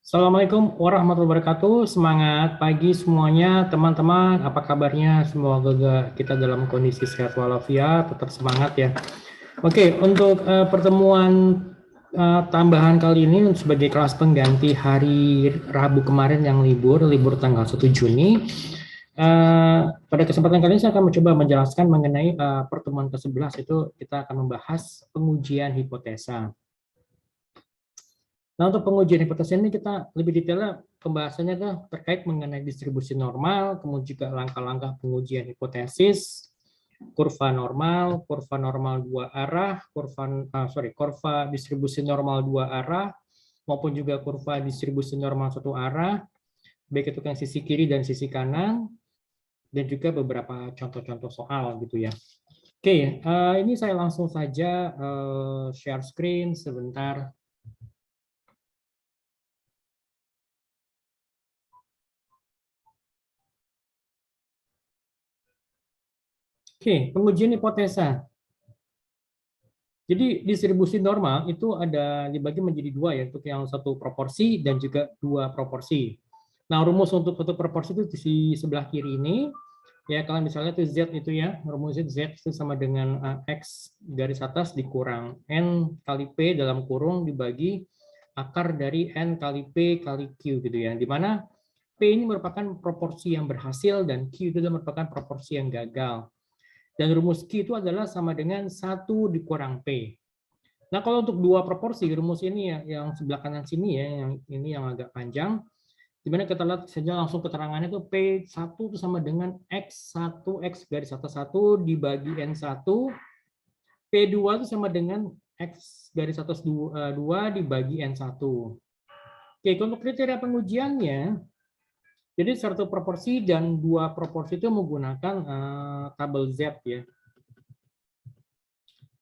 Assalamualaikum warahmatullahi wabarakatuh. Semangat pagi semuanya, teman-teman. Apa kabarnya? Semoga kita dalam kondisi sehat walafiat, tetap semangat ya. Oke, untuk pertemuan tambahan kali ini sebagai kelas pengganti hari Rabu kemarin yang libur tanggal 1 Juni. Pada kesempatan kali ini saya akan mencoba menjelaskan mengenai pertemuan ke-11 itu kita akan membahas pengujian hipotesa. Nah, untuk pengujian hipotesa ini kita lebih detailnya pembahasannya terkait mengenai distribusi normal, kemudian juga langkah-langkah pengujian hipotesis, kurva normal dua arah, kurva distribusi normal dua arah, maupun juga kurva distribusi normal satu arah, baik itu kan sisi kiri dan sisi kanan, dan juga beberapa contoh-contoh soal gitu ya. Oke, ini saya langsung saja share screen sebentar. Oke, pengujian hipotesa. Jadi distribusi normal itu ada dibagi menjadi dua ya, untuk yang satu proporsi dan juga dua proporsi. Nah, rumus untuk satu proporsi itu di sebelah kiri ini, ya kalian misalnya itu Z itu ya, rumusnya Z itu sama dengan X garis atas dikurang N kali P dalam kurung dibagi akar dari N kali P kali Q gitu ya, di mana P ini merupakan proporsi yang berhasil dan Q itu merupakan proporsi yang gagal. Dan rumus Q itu adalah sama dengan 1 dikurang P. Nah, kalau untuk dua proporsi, rumus ini ya, yang sebelah kanan sini ya, yang ini yang agak panjang, dimana kita lihat saja langsung keterangannya itu P1 itu sama dengan X1X garis atas 1 dibagi N1, P2 itu sama dengan X garis atas 2 dibagi N1. Oke, untuk kriteria pengujiannya, jadi satu proporsi dan dua proporsi itu menggunakan tabel Z ya.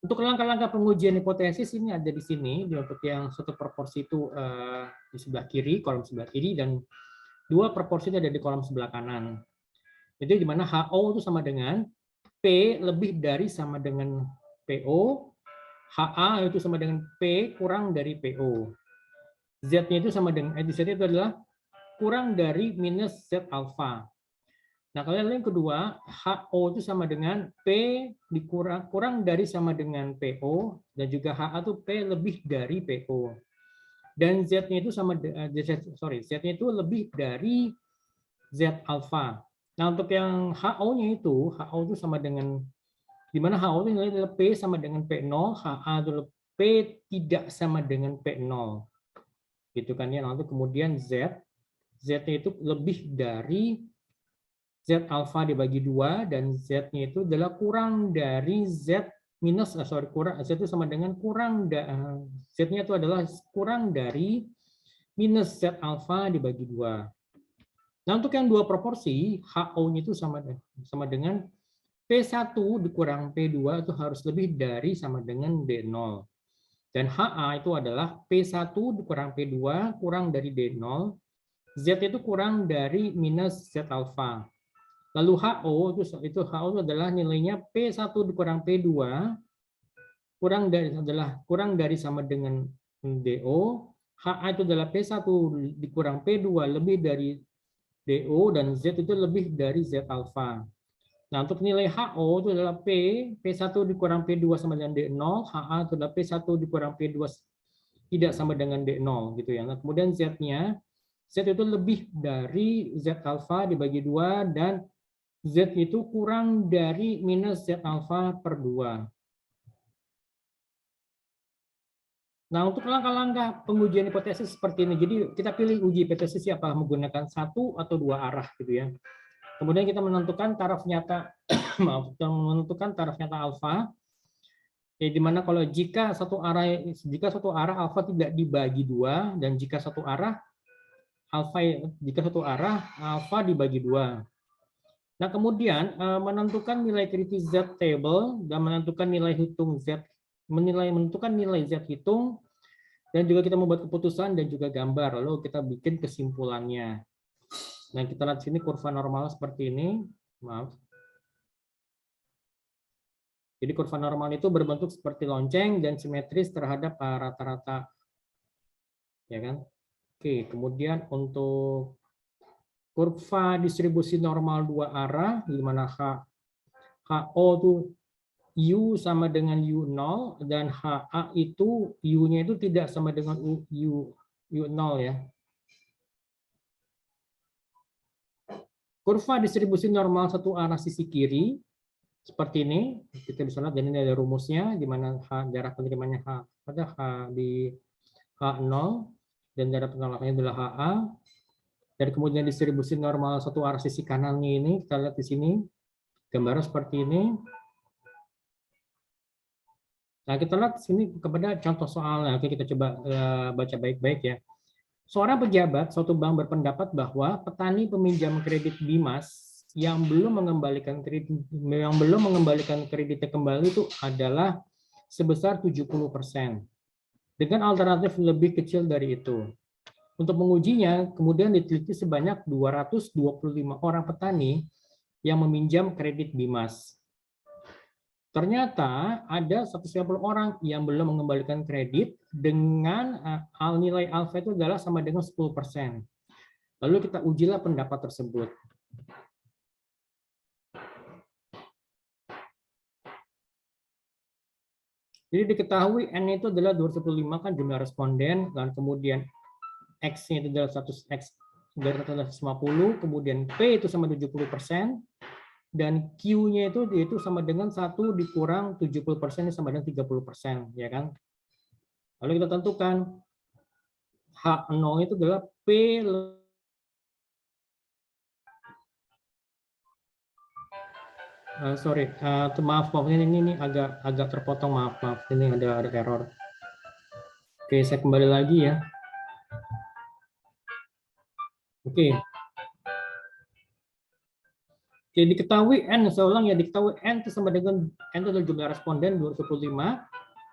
Untuk langkah-langkah pengujian hipotesis ini ada di sini, untuk yang satu proporsi itu di sebelah kiri, kolom sebelah kiri, dan dua proporsi itu ada di kolom sebelah kanan. Itu di mana HO itu sama dengan P lebih dari sama dengan PO, HA itu sama dengan P kurang dari PO. Z-nya itu sama dengan, Z itu adalah kurang dari minus Z alpha. Nah, kalian lihat yang kedua, HO itu sama dengan P kurang dari sama dengan PO, dan juga HA itu P lebih dari PO. Dan Z-nya itu Z-nya itu lebih dari Z alpha. Nah, untuk yang HO-nya itu, HO itu sama dengan, di mana HO itu nilai adalah P sama dengan P0, HA adalah P tidak sama dengan P0. Gitu kan ya. Lalu kemudian Z-nya itu lebih dari Z alpha dibagi 2 dan Z-nya itu adalah kurang dari Z minus, kurang, Z itu sama dengan Z-nya itu adalah kurang dari minus Z alpha dibagi 2. Nah, untuk yang dua proporsi, HO-nya itu sama dengan P1 dikurang P2 itu harus lebih dari sama dengan D0. Dan HA itu adalah P1 dikurang P2 kurang dari D0, Z itu kurang dari minus Z alpha. Lalu HO itu HO itu adalah nilainya P1 dikurang P2 kurang dari sama dengan DO. HA itu adalah P1 dikurang P2 lebih dari DO, dan Z itu lebih dari Z alpha. Nah, untuk nilai HO itu adalah P1 dikurang P2 sama dengan D0, HA itu adalah P1 dikurang P2 tidak sama dengan D0 gitu ya. Nah, kemudian Z-nya, Z itu lebih dari Z alpha dibagi 2 dan Z itu kurang dari minus Z alpha per 2. Nah, untuk langkah-langkah pengujian hipotesis seperti ini, jadi kita pilih uji hipotesis apakah menggunakan satu atau dua arah gitu ya. Kemudian kita menentukan taraf nyata, menentukan taraf nyata alfa, ya, di mana kalau jika satu arah alfa tidak dibagi 2 dan jika satu arah alfa dibagi 2. Nah, kemudian menentukan nilai kritis Z table dan menentukan nilai hitung Z, menentukan nilai Z hitung, dan juga kita membuat keputusan dan juga gambar, lalu kita bikin kesimpulannya. Nah, kita lihat sini kurva normal seperti ini. Maaf. Jadi kurva normal itu berbentuk seperti lonceng dan simetris terhadap rata-rata, ya kan? Oke, kemudian untuk kurva distribusi normal dua arah, di mana HO itu U sama dengan U0, dan HA itu U-nya itu tidak sama dengan U0 ya. Kurva distribusi normal satu arah sisi kiri, seperti ini. Kita bisa lihat, dan ini ada rumusnya, di mana jarak penerimanya pada H di H0, dan jarak penolakannya adalah HA. Dan kemudian distribusi normal satu arah sisi kanannya ini, kita lihat di sini, gambarnya seperti ini. Nah, kita lihat sini kepada contoh soalnya. Oke, kita coba baca baik-baik ya. Seorang pejabat suatu bank berpendapat bahwa petani peminjam kredit BIMAS yang belum mengembalikan kreditnya kembali itu adalah sebesar 70%. Dengan alternatif lebih kecil dari itu. Untuk mengujinya, kemudian diteliti sebanyak 225 orang petani yang meminjam kredit BIMAS. Ternyata ada 150 orang yang belum mengembalikan kredit dengan nilai alfa itu adalah sama dengan 10%. Lalu kita ujilah pendapat tersebut. Jadi diketahui N itu adalah 215 kan jumlah responden, dan kemudian X-nya itu adalah 100X dari 150, kemudian P itu sama 70%, dan Q-nya itu sama dengan 1 dikurang 70% sama dengan 30%, ya kan? Lalu kita tentukan H0 itu adalah P maaf ini agak terpotong, maaf ini ada error. Oke, saya kembali lagi ya. Oke, diketahui N, saya ulang ya, diketahui N itu sama dengan N itu adalah jumlah responden 225,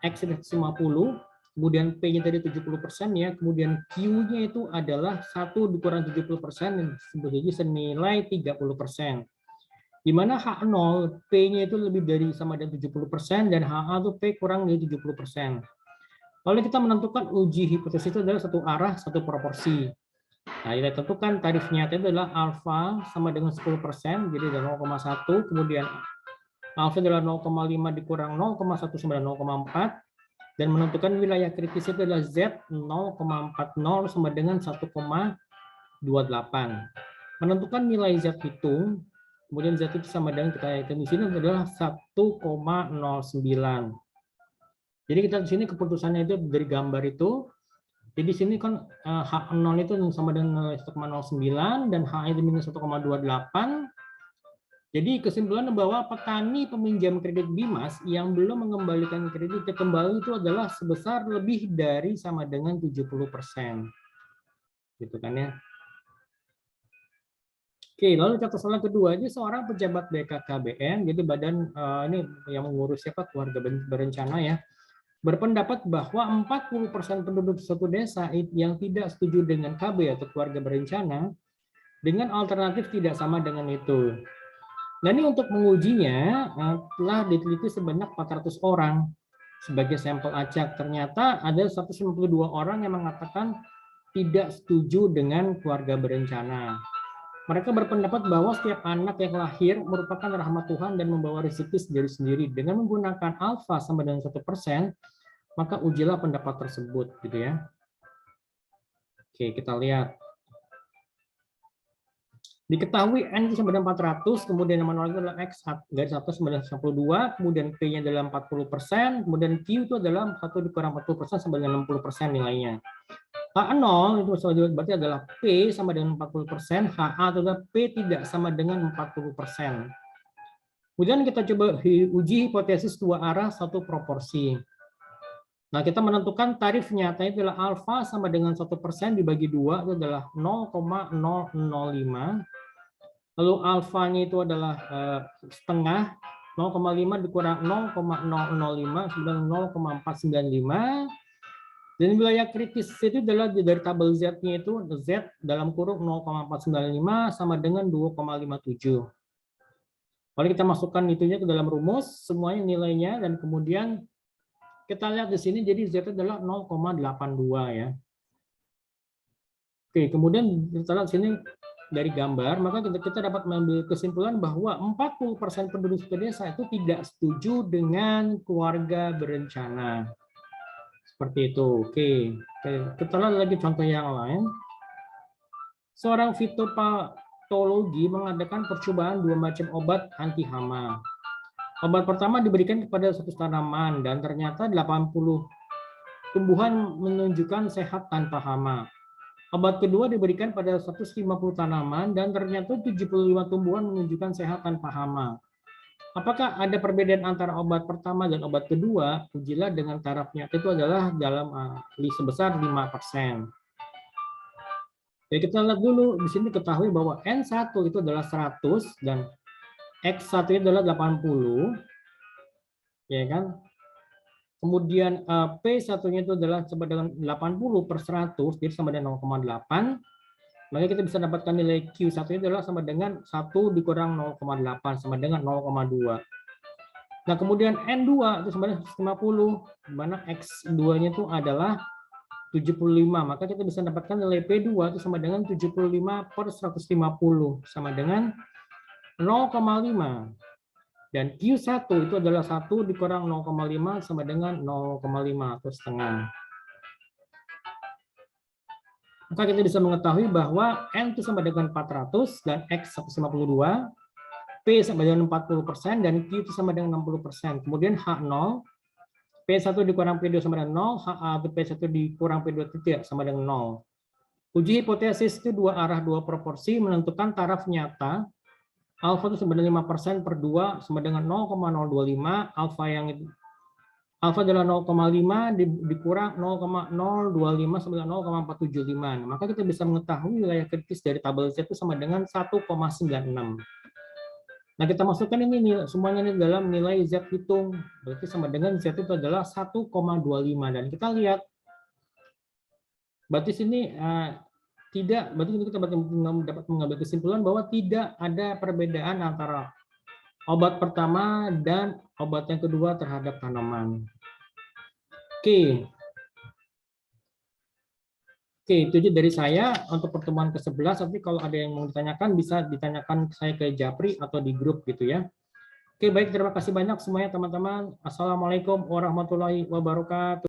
X itu 50, kemudian P-nya tadi 70% ya, kemudian Q-nya itu adalah 1 dikurang 70% dan senilai 30%. Di mana H0, P-nya itu lebih dari sama dengan 70% dan HA itu P kurang dari 70%. Lalu kita menentukan uji hipotesis itu adalah satu arah, satu proporsi. Nah, kita tentukan tarif nyata itu adalah alfa sama dengan 10%, jadi ada 0,1, kemudian alfa adalah 0,5 dikurang 0,1 sama dengan 0,4, dan menentukan wilayah kritis itu adalah Z 0,40 sama dengan 1,28. Menentukan nilai Z itu, kemudian Z itu sama dengan kita hitung di sini adalah 1,09. Jadi kita di sini keputusannya itu dari gambar itu. Jadi di sini kan H0 itu sama dengan 1,09 dan H itu minus 1,28. Jadi kesimpulan bahwa petani peminjam kredit BIMAS yang belum mengembalikan kreditnya kembali itu adalah sebesar lebih dari sama dengan 70%. Gitu kan ya. Oke, lalu catatan kedua, ini seorang pejabat BKKBN, jadi badan ini yang mengurus siapa, keluarga berencana ya, berpendapat bahwa 40% penduduk suatu desa yang tidak setuju dengan KB atau keluarga berencana dengan alternatif tidak sama dengan itu. Nah, ini untuk mengujinya telah diteliti sebanyak 400 orang sebagai sampel acak. Ternyata ada 192 orang yang mengatakan tidak setuju dengan keluarga berencana. Mereka berpendapat bahwa setiap anak yang lahir merupakan rahmat Tuhan dan membawa rezeki sendiri-sendiri. Dengan menggunakan alfa sama dengan 1%, maka ujilah pendapat tersebut, gitu ya. Oke, kita lihat. Diketahui N itu sama dengan 400, kemudian yang manual itu adalah X garis atas sama dengan 92, kemudian P-nya adalah 40%, kemudian Q itu adalah 1 dikurang 40% sama dengan 60% nilainya. H0 itu berarti adalah P sama dengan 40%, HA itu adalah P tidak sama dengan 40%. Kemudian kita coba uji hipotesis dua arah satu proporsi. Nah, kita menentukan tarif nyata itu adalah alfa sama dengan 1% dibagi 2 itu adalah 0,005. Lalu alfanya itu adalah setengah, 0,5 dikurang 0,005 sudah 0,495. Dan wilayah kritis itu adalah dari tabel Z-nya itu Z dalam kurung 0,495 sama dengan 2,57. Kalau kita masukkan itunya ke dalam rumus, semuanya nilainya, dan kemudian kita lihat di sini, jadi Z adalah 0,82 ya. Oke, kemudian kita lihat sini dari gambar, maka kita dapat mengambil kesimpulan bahwa 40% penduduk desa itu tidak setuju dengan keluarga berencana. Seperti itu. Oke, kita lihat lagi contoh yang lain. Seorang fitopatologi mengadakan percobaan 2 macam obat anti hama. Obat pertama diberikan kepada satu tanaman dan ternyata 80 tumbuhan menunjukkan sehat tanpa hama. Obat kedua diberikan pada 150 tanaman dan ternyata 75 tumbuhan menunjukkan sehat tanpa hama. Apakah ada perbedaan antara obat pertama dan obat kedua? Ujilah dengan taraf nyata itu adalah dalam sebesar 5%. Jadi kita lihat dulu di sini ketahui bahwa N1 itu adalah 100 dan X1 itu adalah 80. Ya kan? Kemudian P1-nya itu adalah sama dengan 80/100, jadi sama dengan 0,8. Maka kita bisa dapatkan nilai Q1 itu adalah sama dengan 1 dikurang 0,8, sama dengan 0,2. Nah, kemudian N2 itu sama dengan 150, di mana X2-nya itu adalah 75. Maka kita bisa dapatkan nilai P2 itu sama dengan 75/150, sama dengan 0,5. Dan Q1 itu adalah 1 dikurang 0,5 sama dengan 0,5 atau setengah. Maka kita bisa mengetahui bahwa N itu sama dengan 400 dan X 152, P sama dengan 40% dan Q itu sama dengan 60%. Kemudian H0, P1 dikurang P2 sama dengan 0, P1 dikurang P2 tidak sama dengan 0. Uji hipotesis itu 2 arah 2 proporsi menentukan taraf nyata. Alfa itu sama dengan 5% per 2 sama dengan 0,025. Alfa adalah 0,5 dikurang 0,025 sama dengan 0,475. Maka kita bisa mengetahui wilayah kritis dari tabel Z itu sama dengan 1,96. Nah, kita masukkan ini semuanya ini dalam nilai Z hitung. Berarti sama dengan Z itu adalah 1,25. Dan kita lihat, berarti sini berarti kita dapat mengambil kesimpulan bahwa tidak ada perbedaan antara obat pertama dan obat yang kedua terhadap tanaman. Oke, itu aja dari saya untuk pertemuan ke-11. Nanti kalau ada yang mau ditanyakan, bisa ditanyakan saya ke Japri atau di grup gitu ya. Oke, baik, terima kasih banyak semuanya teman-teman. Assalamualaikum warahmatullahi wabarakatuh.